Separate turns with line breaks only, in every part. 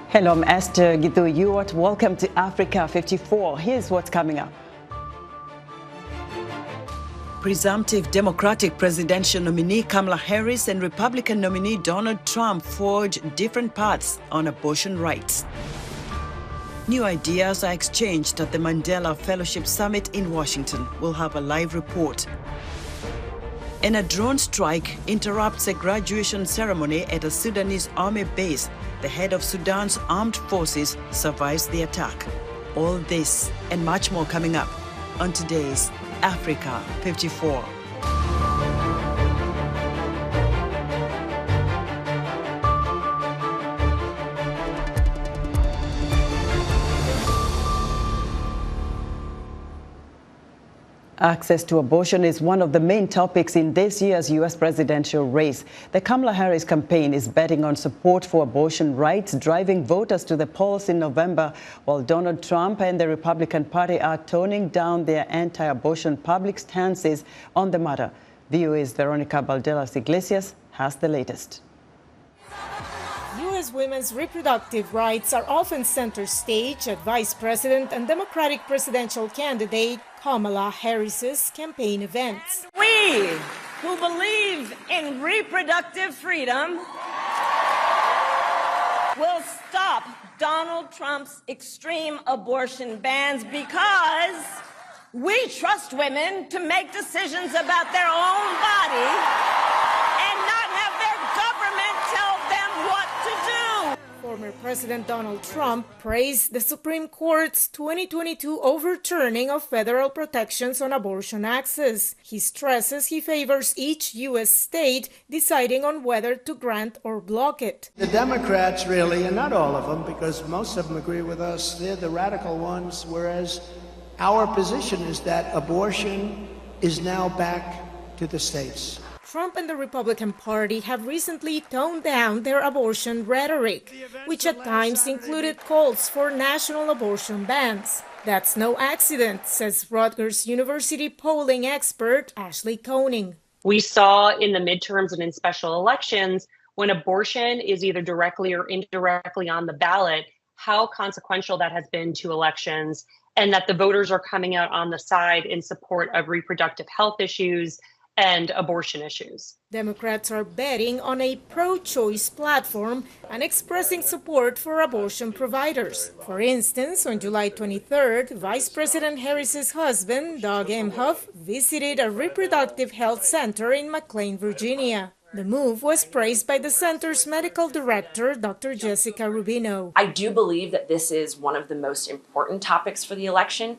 Hello, I'm Esther Gitu. Welcome to Africa 54. Here's what's coming up. Presumptive Democratic presidential nominee Kamala Harris and Republican nominee Donald Trump forge different paths on abortion rights. New ideas are exchanged at the Mandela Fellowship Summit in Washington. We'll have a live report. And a drone strike interrupts a graduation ceremony at a Sudanese army base. The head of Sudan's armed forces survives the attack. All this and much more coming up on today's Africa 54. Access to abortion is one of the main topics in this year's U.S. presidential race. The Kamala Harris campaign is betting on support for abortion rights, driving voters to the polls in November, while Donald Trump and the Republican Party are toning down their anti-abortion public stances on the matter. VOA's Veronica Balderas-Iglesias has the latest.
U.S. women's reproductive rights are often center stage at Vice President and Democratic presidential candidate Kamala Harris's campaign events.
And we who believe in reproductive freedom will stop Donald Trump's extreme abortion bans because we trust women to make decisions about their own body and not have their government tell them what to do.
Former President Donald Trump praised the Supreme Court's 2022 overturning of federal protections on abortion access. He stresses he favors each U.S. state deciding on whether to grant or block it.
The Democrats really, and not all of them, because most of them agree with us, they're the radical ones, whereas our position is that abortion is now back to the states.
Trump and the Republican Party have recently toned down their abortion rhetoric, which at times included calls for national abortion bans. That's no accident, says Rutgers University polling expert Ashley Koning.
We saw in the midterms and in special elections, when abortion is either directly or indirectly on the ballot, how consequential that has been to elections, and that the voters are coming out on the side in support of reproductive health issues and abortion issues.
Democrats are betting on a pro-choice platform and expressing support for abortion providers. For instance, on July 23rd, Vice President Harris's husband, Doug Emhoff, visited a reproductive health center in McLean, Virginia. The move was praised by the center's medical director, Dr. Jessica Rubino.
I do believe that this is one of the most important topics for the election.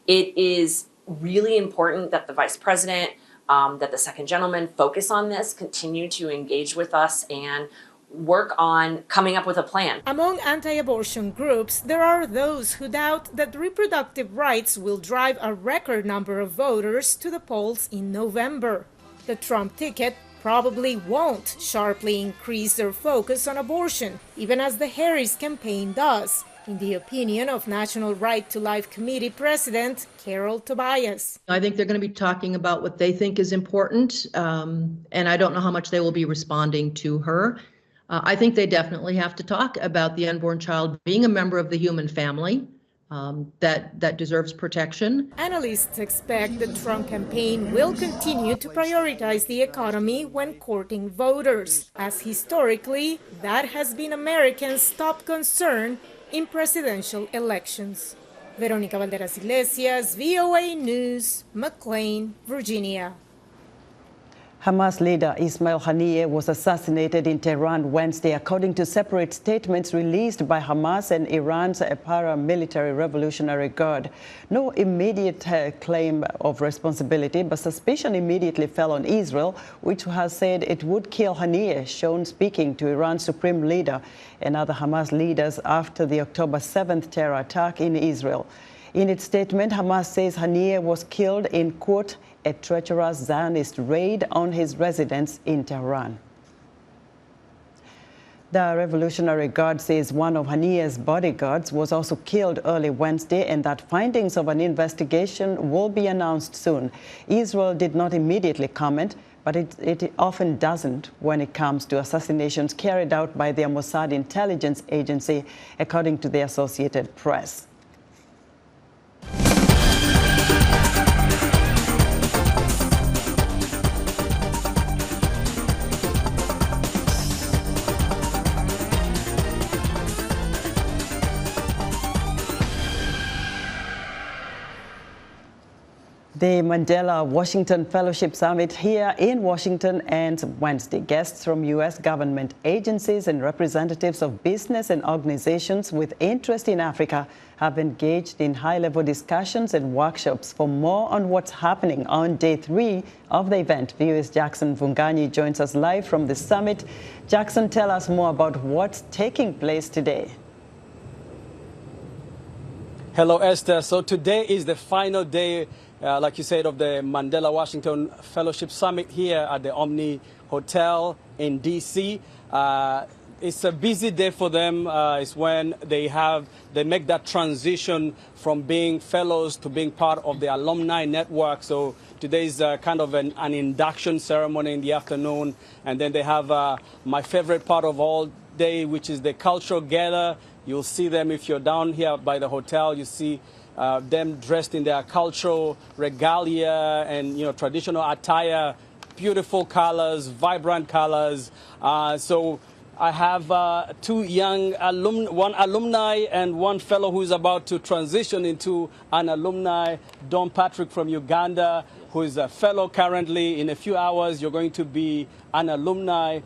It is really important that the vice president, that the second gentleman focus on this, continue to engage with us and work on coming up with a plan.
Among anti-abortion groups, there are those who doubt that reproductive rights will drive a record number of voters to the polls in November. The Trump ticket probably won't sharply increase their focus on abortion, even as the Harris campaign does, in the opinion of National Right to Life Committee President Carol Tobias.
I think they're going to be talking about what they think is important, and I don't know how much they will be responding to her. I think they definitely have to talk about the unborn child being a member of the human family that deserves protection.
Analysts expect the Trump campaign will continue to prioritize the economy when courting voters, as historically that has been Americans' top concern in presidential elections. Veronica Balderas-Iglesias, VOA News, McLean, Virginia.
Hamas leader Ismail Haniyeh was assassinated in Tehran Wednesday, according to separate statements released by Hamas and Iran's paramilitary Revolutionary Guard. No immediate claim of responsibility, but suspicion immediately fell on Israel, which has said it would kill Haniyeh, shown speaking to Iran's supreme leader and other Hamas leaders after the October 7th terror attack in Israel. In its statement, Hamas says Haniyeh was killed in, quote, a treacherous Zionist raid on his residence in Tehran. The Revolutionary Guard says one of Haniyeh's bodyguards was also killed early Wednesday and that findings of an investigation will be announced soon. Israel did not immediately comment, but it often doesn't when it comes to assassinations carried out by the Mossad intelligence agency, according to the Associated Press. The Mandela Washington Fellowship Summit here in Washington ends Wednesday. Guests from U.S. government agencies and representatives of business and organizations with interest in Africa have engaged in high-level discussions and workshops. For more on what's happening on day 3 of the event, VOA's Jackson Vunganyi joins us live from the summit. Jackson, tell us more about what's taking place today.
Hello, Esther. So today is the final day, like you said, of the Mandela Washington Fellowship Summit here at the Omni Hotel in D.C. It's a busy day for them. It's when they make that transition from being fellows to being part of the alumni network. So today is kind of an induction ceremony in the afternoon. And then they have my favorite part of all day, which is the cultural gala. You'll see them if you're down here by the hotel. You see them dressed in their cultural regalia and traditional attire, beautiful colors, vibrant colors. So I have 2 young one alumni and one fellow who's about to transition into an alumni, Don Patrick from Uganda, who is a fellow currently. In a few hours, you're going to be an alumni.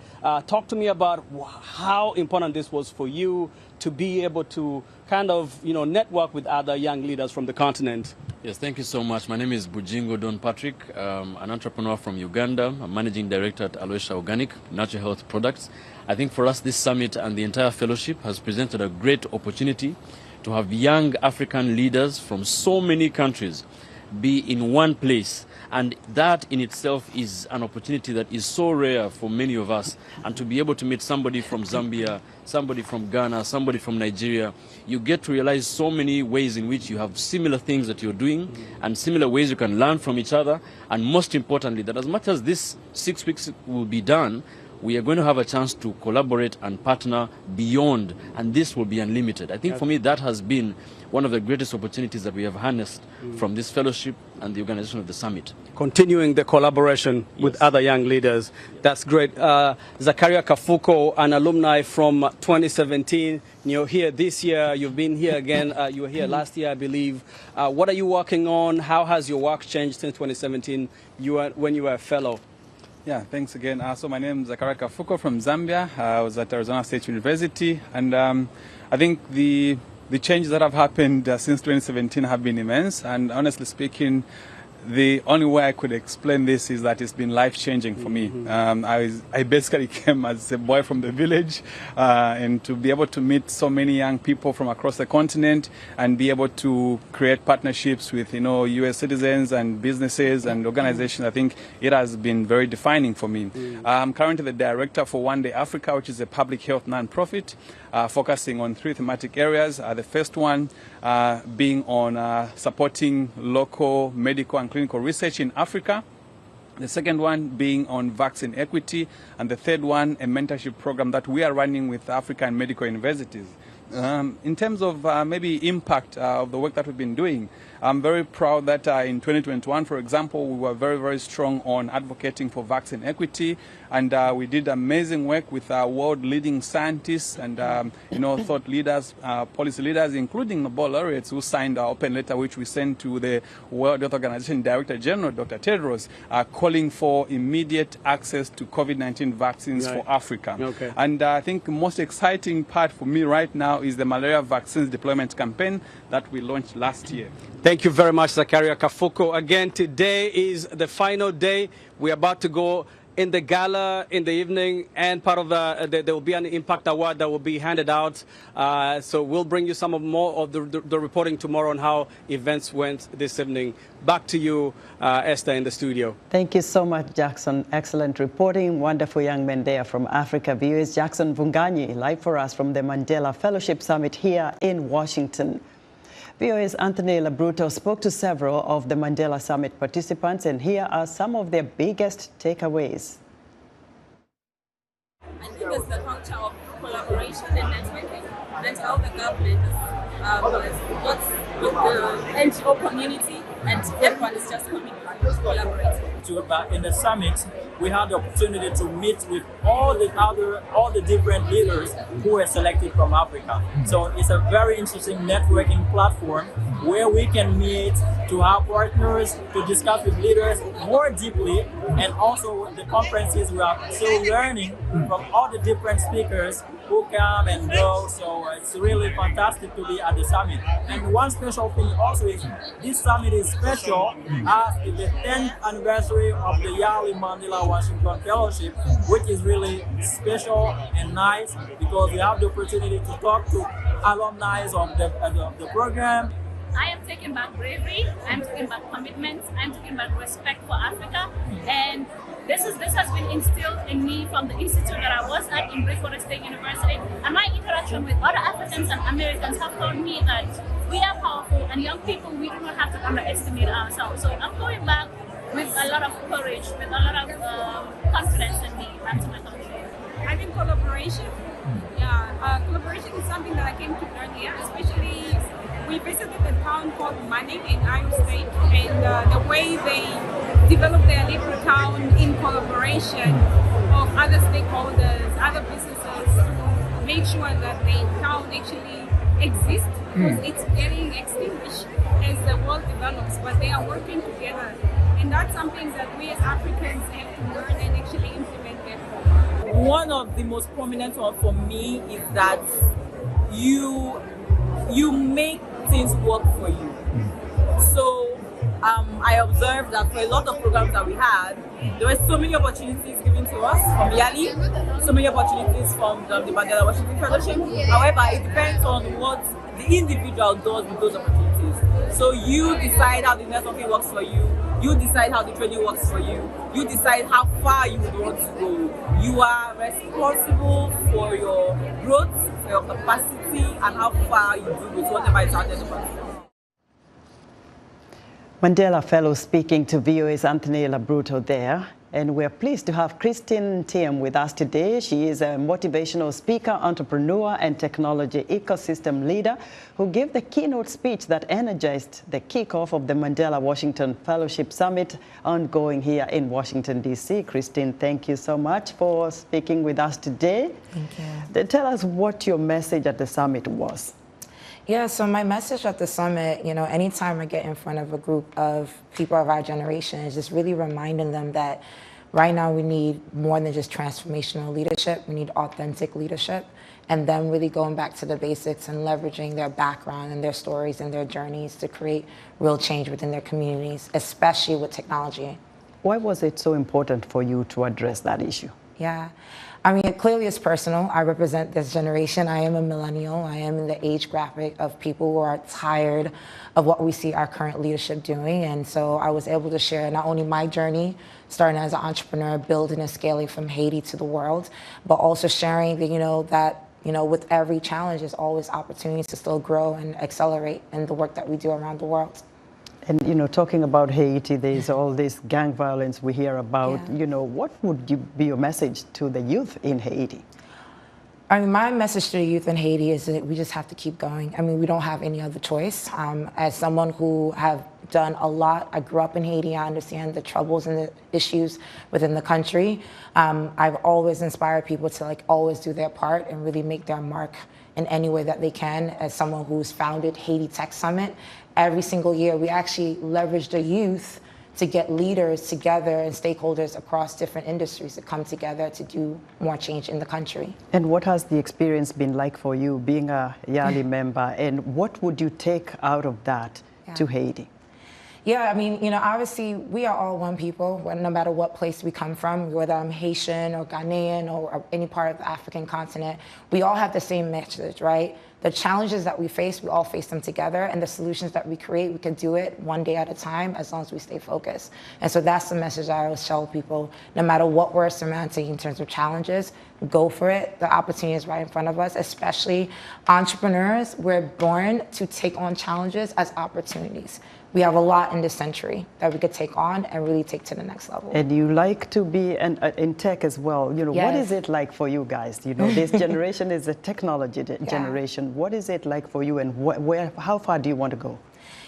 Talk to me about how important this was for you to be able to kind of, network with other young leaders from the continent.
Yes, thank you so much. My name is Bujingo Don Patrick, an entrepreneur from Uganda. I'm managing director at Aloesha Organic Natural Health Products. I think for us, this summit and the entire fellowship has presented a great opportunity to have young African leaders from so many countries be in one place. And that in itself is an opportunity that is so rare for many of us. And to be able to meet somebody from Zambia, somebody from Ghana, somebody from Nigeria, you get to realize so many ways in which you have similar things that you're doing and similar ways you can learn from each other. And most importantly, that as much as this 6 weeks will be done, we are going to have a chance to collaborate and partner beyond, and this will be unlimited. I think for me that has been one of the greatest opportunities that we have harnessed from this fellowship and the organization of the summit.
Continuing the collaboration with other young leaders. That's great. Zakaria Kafuko, an alumni from 2017. You're here this year. You've been here again. You were here last year, I believe. What are you working on? How has your work changed since 2017 when you were a fellow?
Yeah, thanks again. So my name is Zakaria Kafuko from Zambia. I was at Arizona State University, and I think the changes that have happened since 2017 have been immense. And honestly speaking, the only way I could explain this is that it's been life-changing for me. I basically came as a boy from the village, and to be able to meet so many young people from across the continent and be able to create partnerships with U.S. citizens and businesses and organizations, I think it has been very defining for me. I'm currently the director for One Day Africa, which is a public health non-profit focusing on 3 thematic areas. The first one being on supporting local medical and clinical research in Africa. The second one being on vaccine equity. And the third one, a mentorship program that we are running with African medical universities. In terms of maybe impact of the work that we've been doing, I'm very proud that in 2021, for example, we were very, very strong on advocating for vaccine equity. And we did amazing work with world-leading scientists and, thought leaders, policy leaders, including Nobel laureates who signed our open letter, which we sent to the World Health Organization Director General, Dr. Tedros, calling for immediate access to COVID-19 vaccines for Africa. Okay. And I think the most exciting part for me right now is the malaria vaccines deployment campaign that we launched last year.
Thank you very much, Zakaria Kafuko. Again, today is the final day. We're about to go in the gala in the evening, and part of there will be an impact award that will be handed out. So we'll bring you some more of the reporting tomorrow on how events went this evening. Back to you, Esther, in the studio.
Thank you so much, Jackson. Excellent reporting. Wonderful young men there from Africa. VOA's Jackson Vunganyi, live for us from the Mandela Fellowship Summit here in Washington. VOA's Anthony Labruto spoke to several of the Mandela Summit participants, and here are some of their biggest takeaways.
I think it's the culture of collaboration and networking, and how the government works with the NGO community, and everyone is just coming and collaborating.
In the summit, we had the opportunity to meet with all the different leaders who were selected from Africa. So it's a very interesting networking platform where we can meet, to have partners, to discuss with leaders more deeply, and also the conferences we are still learning from all the different speakers who come and go. So it's really fantastic to be at the summit. And one special thing also is this summit is special as it's the 10th anniversary of the YALI Mandela Washington Fellowship, which is really special and nice because we have the opportunity to talk to alumni of the program.
I am taking back bravery, I'm taking back commitment, I'm taking back respect for Africa, and this has been instilled in me from the institute that I was at in Breakwater State University, and my interaction with other Africans and Americans have taught me that we are powerful, and young people, we do not have to underestimate ourselves. So I'm going back with a lot of courage, with a lot of confidence in me, back to my country.
I think collaboration, collaboration is something that I came to learn here, especially we visited a town called Manning in Iowa State, and the way they develop their little town in collaboration of other stakeholders, other businesses, to make sure that the town actually exists, because it's getting extinguished as the world develops, but they are working together. And that's something that we as Africans have to learn and actually implement there.
One of the most prominent ones for me is that you make things work for you. So I observed that for a lot of programs that we had, there were so many opportunities given to us from YALI, so many opportunities from the Mandela Washington Fellowship. However, it depends on what the individual does with those opportunities. So you decide how the networking works for you, you decide how the training works for you, you decide how far you would want to go. You are responsible for your growth, for your capacity, and how far you do with whatever is out there to perform.
Mandela Fellow speaking to VOA's Anthony Labruto there. And we're pleased to have Christine Thiam with us today. She is a motivational speaker, entrepreneur, and technology ecosystem leader who gave the keynote speech that energized the kickoff of the Mandela Washington Fellowship Summit ongoing here in Washington, D.C. Christine, thank you so much for speaking with us today.
Thank you.
Tell us what your message at the summit was.
Yeah, so my message at the summit, anytime I get in front of a group of people of our generation, is just really reminding them that right now we need more than just transformational leadership. We need authentic leadership, and then really going back to the basics and leveraging their background and their stories and their journeys to create real change within their communities, especially with technology.
Why was it so important for you to address that issue?
Yeah. I mean, clearly it's personal. I represent this generation. I am a millennial. I am in the age graphic of people who are tired of what we see our current leadership doing. And so I was able to share not only my journey, starting as an entrepreneur, building and scaling from Haiti to the world, but also sharing that with every challenge, there's always opportunities to still grow and accelerate in the work that we do around the world.
And, talking about Haiti, there's all this gang violence we hear about. Yeah. What would be your message to the youth in Haiti?
I mean, my message to the youth in Haiti is that we just have to keep going. I mean, we don't have any other choice. As someone who have done a lot, I grew up in Haiti, I understand the troubles and the issues within the country. I've always inspired people to always do their part and really make their mark in any way that they can. As someone who's founded Haiti Tech Summit, every single year we actually leverage the youth to get leaders together and stakeholders across different industries to come together to do more change in the country.
And what has the experience been like for you being a YALI member, and what would you take out of that to Haiti?
Yeah, I mean, obviously we are all one people, no matter what place we come from, whether I'm Haitian or Ghanaian or any part of the African continent, we all have the same message, right? The challenges that we face, we all face them together, and the solutions that we create, we can do it one day at a time as long as we stay focused. And so that's the message I always tell people, no matter what we're surmounting in terms of challenges, go for it. The opportunity is right in front of us, especially entrepreneurs. We're born to take on challenges as opportunities. We have a lot in this century that we could take on and really take to the next level.
And you like to be in tech as well.
Yes.
What is it like for you guys? This generation is a technology generation. What is it like for you, and how far do you want to go?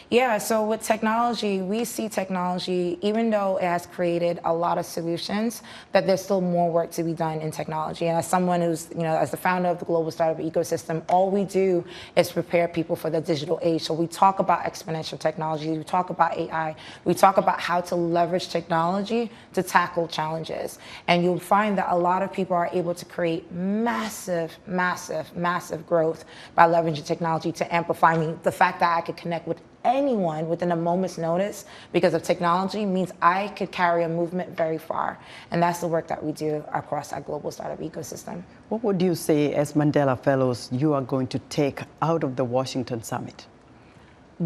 Yeah, so with technology, we see technology, even though it has created a lot of solutions, that there's still more work to be done in technology. And as someone who's, as the founder of the global startup ecosystem, all we do is prepare people for the digital age. So we talk about exponential technology, we talk about AI, we talk about how to leverage technology to tackle challenges. And you'll find that a lot of people are able to create massive, massive, massive growth by leveraging technology to amplify me. The fact that I could connect with anyone within a moment's notice because of technology means I could carry a movement very far. And that's the work that we do across our global startup ecosystem.
What would you say, as Mandela Fellows, you are going to take out of the Washington Summit?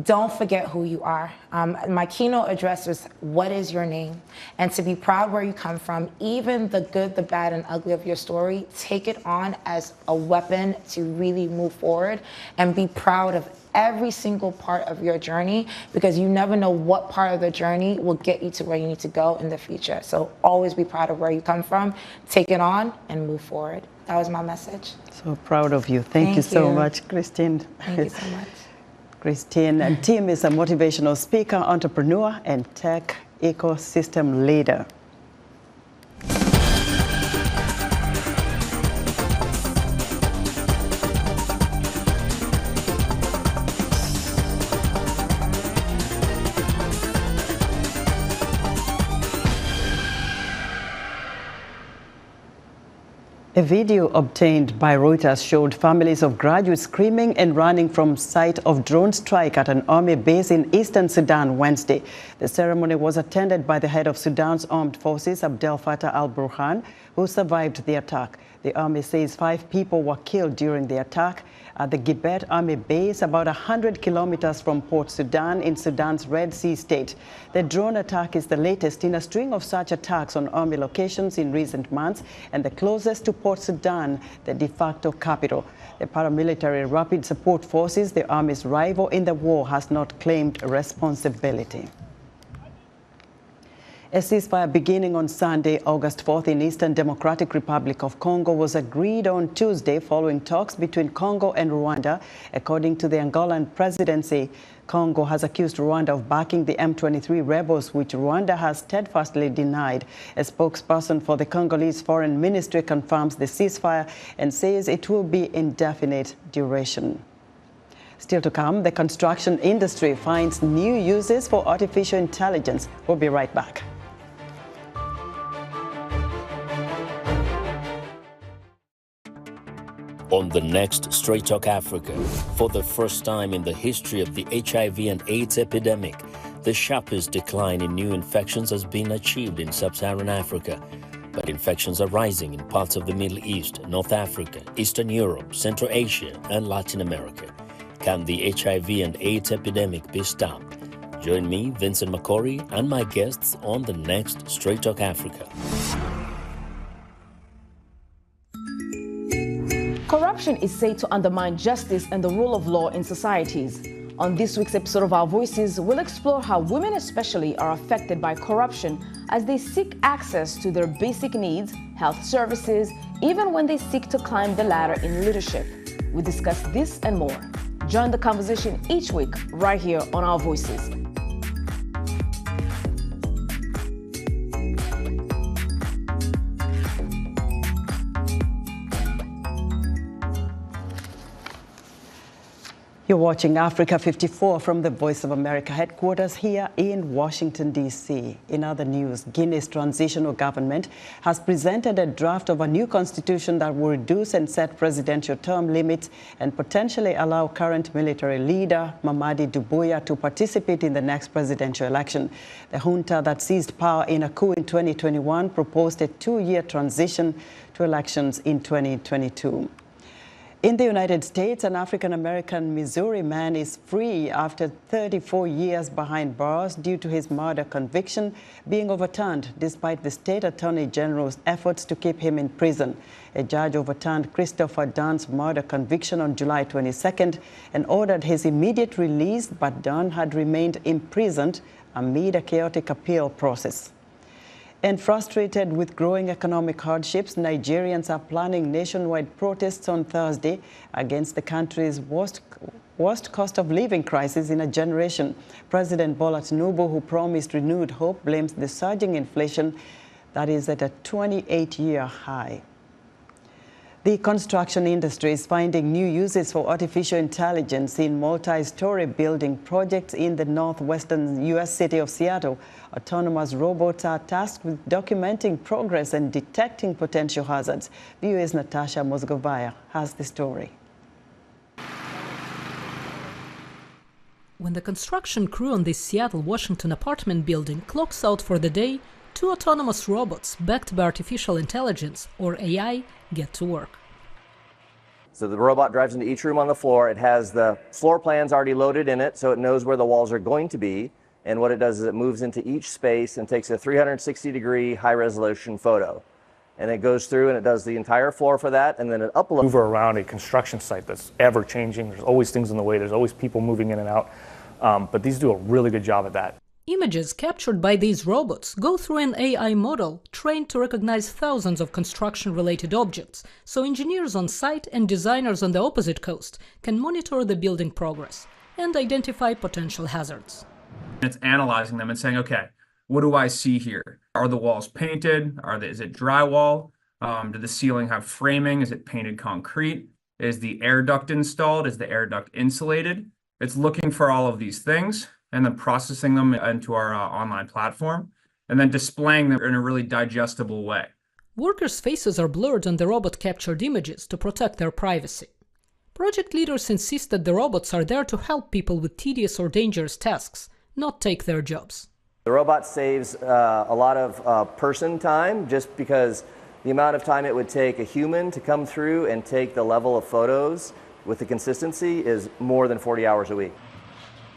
Don't forget who you are. My keynote address was, what is your name? And to be proud where you come from, even the good, the bad, and ugly of your story, take it on as a weapon to really move forward and be proud of every single part of your journey, because you never know what part of the journey will get you to where you need to go in the future. So always be proud of where you come from, take it on, and move forward. That was my message.
So proud of you. Thank you so much, Christine.
Thank you so much.
Christine, and Tim is a motivational speaker, entrepreneur, and tech ecosystem leader. A video obtained by Reuters showed families of graduates screaming and running from site of drone strike at an army base in eastern Sudan Wednesday. The ceremony was attended by the head of Sudan's armed forces, Abdel Fattah al-Burhan, who survived the attack. The army says 5 people were killed during the attack at the Gebit army base, about 100 kilometers from Port Sudan in Sudan's Red Sea state. The drone attack is the latest in a string of such attacks on army locations in recent months, and the closest to Port Sudan, the de facto capital. The paramilitary Rapid Support Forces, the army's rival in the war, has not claimed responsibility. A ceasefire beginning on Sunday, August 4th, in Eastern Democratic Republic of Congo was agreed on Tuesday following talks between Congo and Rwanda. According to the Angolan presidency, Congo has accused Rwanda of backing the M23 rebels, which Rwanda has steadfastly denied. A spokesperson for the Congolese Foreign Ministry confirms the ceasefire and says it will be indefinite duration. Still to come, the construction industry finds new uses for artificial intelligence. We'll be right back.
On the next Straight Talk Africa, for the first time in the history of the HIV and AIDS epidemic, the sharpest decline in new infections has been achieved in sub-Saharan Africa. But infections are rising in parts of the Middle East, North Africa, Eastern Europe, Central Asia, and Latin America. Can the HIV and AIDS epidemic be stopped? Join me, Vincent Makori, and my guests on the next Straight Talk Africa.
Corruption is said to undermine justice and the rule of law in societies. On this week's episode of Our Voices, we'll explore how women especially are affected by corruption as they seek access to their basic needs, health services, even when they seek to climb the ladder in leadership. We discuss this and more. Join the conversation each week right here on Our Voices.
You're watching Africa 54 from the Voice of America headquarters here in Washington, D.C. In other news, Guinea's transitional government has presented a draft of a new constitution that will reduce and set presidential term limits and potentially allow current military leader Mamadi Doumbouya to participate in the next presidential election. The junta that seized power in a coup in 2021 proposed a 2-year transition to elections in 2022. In the United States, an African-American Missouri man is free after 34 years behind bars due to his murder conviction being overturned, despite the state attorney general's efforts to keep him in prison. A judge overturned Christopher Dunn's murder conviction on July 22nd and ordered his immediate release, but Dunn had remained imprisoned amid a chaotic appeal process. And frustrated with growing economic hardships, Nigerians are planning nationwide protests on Thursday against the country's worst cost of living crisis in a generation. President Bola Tinubu, who promised renewed hope, blames the surging inflation that is at a 28-year high. The construction industry is finding new uses for artificial intelligence in multi-story building projects in the northwestern U.S. city of Seattle. Autonomous robots are tasked with documenting progress and detecting potential hazards. VOA's Natasha Mozgovaya has the story.
When the construction crew on this Seattle, Washington apartment building clocks out for the day, 2 autonomous robots backed by artificial intelligence, or AI, get to work.
So the robot drives into each room on the floor. It has the floor plans already loaded in it, so it knows where the walls are going to be. And what it does is it moves into each space and takes a 360-degree high-resolution photo. And it goes through and it does the entire floor for that, and then it uploads.
Move around a construction site that's ever-changing. There's always things in the way. There's always people moving in and out. But these do a really good job at that.
Images captured by these robots go through an AI model trained to recognize thousands of construction-related objects, so engineers on site and designers on the opposite coast can monitor the building progress and identify potential hazards.
It's analyzing them and saying, okay, what do I see here? Are the walls painted? Is it drywall? Did the ceiling have framing? Is it painted concrete? Is the air duct installed? Is the air duct insulated? It's looking for all of these things and then processing them into our online platform, and then displaying them in a really digestible way.
Workers' faces are blurred on the robot-captured images to protect their privacy. Project leaders insist that the robots are there to help people with tedious or dangerous tasks, not take their jobs.
The robot saves a lot of person time, just because the amount of time it would take a human to come through and take the level of photos with the consistency is more than 40 hours a week.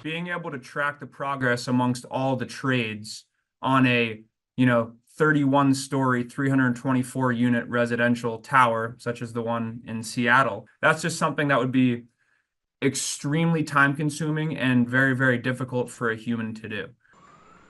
Being able to track the progress amongst all the trades on a 31-story, 324-unit residential tower, such as the one in Seattle, that's just something that would be extremely time-consuming and very, very difficult for a human to do.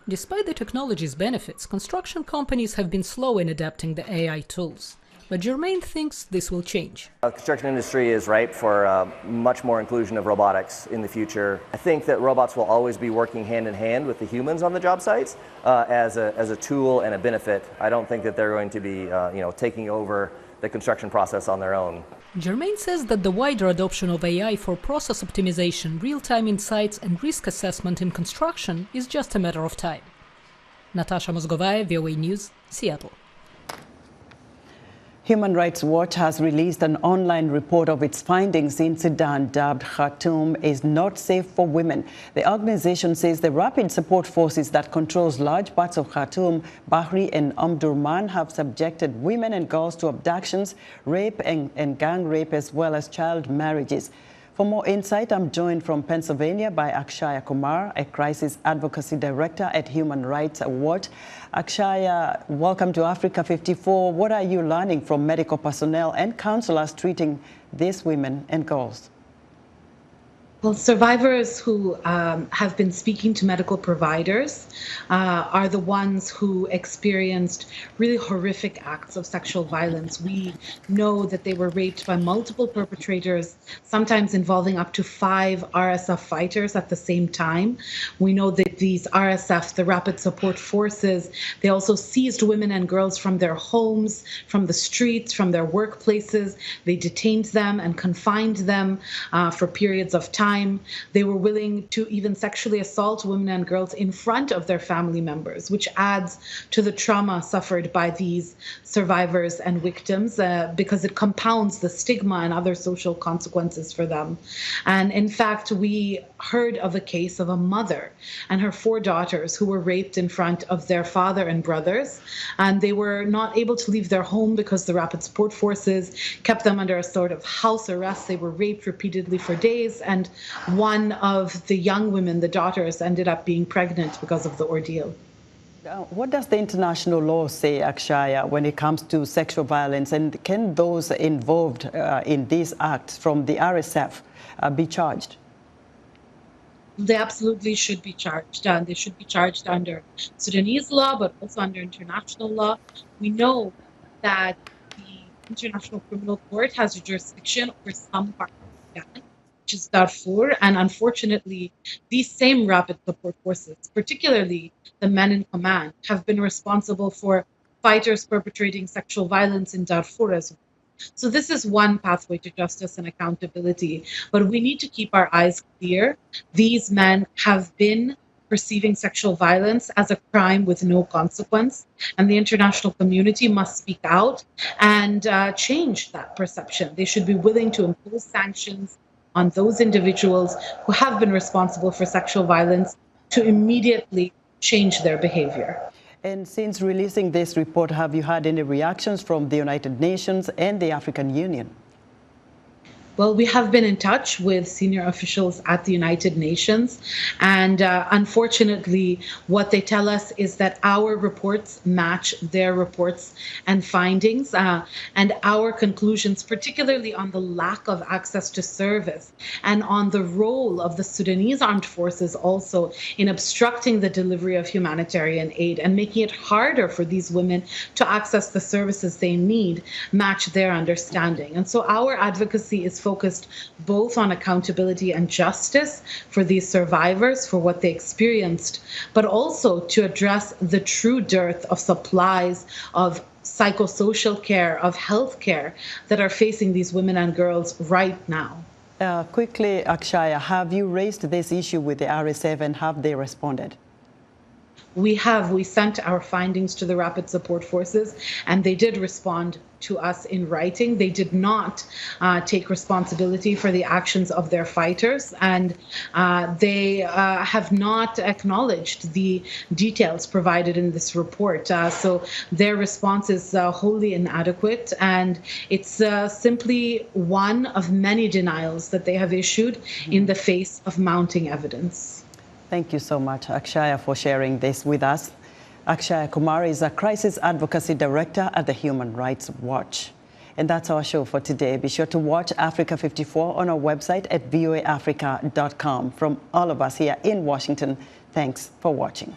Despite the technology's benefits, construction companies have been slow in adapting the AI tools. But Germain thinks this will change.
The construction industry is ripe for much more inclusion of robotics in the future. I think that robots will always be working hand in hand with the humans on the job sites as a tool and a benefit. I don't think that they're going to be taking over the construction process on their own.
Germain says that the wider adoption of AI for process optimization, real-time insights and risk assessment in construction is just a matter of time. Natasha Mozgovaya, VOA News, Seattle.
Human Rights Watch has released an online report of its findings in Sudan, dubbed Khartoum is not safe for women. The organization says the rapid support forces that controls large parts of Khartoum, Bahri and Omdurman have subjected women and girls to abductions, rape and gang rape, as well as child marriages. For more insight, I'm joined from Pennsylvania by Akshaya Kumar, a crisis advocacy director at Human Rights Watch. Akshaya, welcome to Africa 54. What are you learning from medical personnel and counselors treating these women and girls?
Well, survivors who have been speaking to medical providers are the ones who experienced really horrific acts of sexual violence. We know that they were raped by multiple perpetrators, sometimes involving up to 5 RSF fighters at the same time. We know that these RSF, the Rapid Support Forces, they also seized women and girls from their homes, from the streets, from their workplaces. They detained them and confined them for periods of time. time, they were willing to even sexually assault women and girls in front of their family members, which adds to the trauma suffered by these survivors and victims because it compounds the stigma and other social consequences for them. And in fact, we heard of a case of a mother and her 4 daughters who were raped in front of their father and brothers, and they were not able to leave their home because the Rapid Support Forces kept them under a sort of house arrest. They were raped repeatedly for days, and one of the young women, the daughters, ended up being pregnant because of the ordeal.
What does the international law say, Akshaya, when it comes to sexual violence, and can those involved in these acts from the RSF be charged?
They absolutely should be charged. They should be charged under Sudanese law, but also under international law. We know that the International Criminal Court has a jurisdiction over some part of Sudan, which is Darfur, and unfortunately, these same Rapid Support Forces, particularly the men in command, have been responsible for fighters perpetrating sexual violence in Darfur as well. So this is one pathway to justice and accountability, but we need to keep our eyes clear. These men have been perceiving sexual violence as a crime with no consequence, and the international community must speak out and change that perception. They should be willing to impose sanctions on those individuals who have been responsible for sexual violence to immediately change their behavior.
And since releasing this report, have you had any reactions from the United Nations and the African Union?
Well, we have been in touch with senior officials at the United Nations, and unfortunately, what they tell us is that our reports match their reports and findings, and our conclusions, particularly on the lack of access to service and on the role of the Sudanese armed forces also in obstructing the delivery of humanitarian aid and making it harder for these women to access the services they need, match their understanding. And so our advocacy is focused both on accountability and justice for these survivors, for what they experienced, but also to address the true dearth of supplies of psychosocial care, of health care that are facing these women and girls right now.
Quickly, Akshaya, have you raised this issue with the RSF and have they responded?
We sent our findings to the Rapid Support Forces, and they did respond to us in writing. They did not take responsibility for the actions of their fighters, and they have not acknowledged the details provided in this report. So their response is wholly inadequate, and it's simply one of many denials that they have issued in the face of mounting evidence.
Thank you so much, Akshaya, for sharing this with us. Akshaya Kumar is a Crisis Advocacy Director at the Human Rights Watch. And that's our show for today. Be sure to watch Africa 54 on our website at voaafrica.com. From all of us here in Washington, thanks for watching.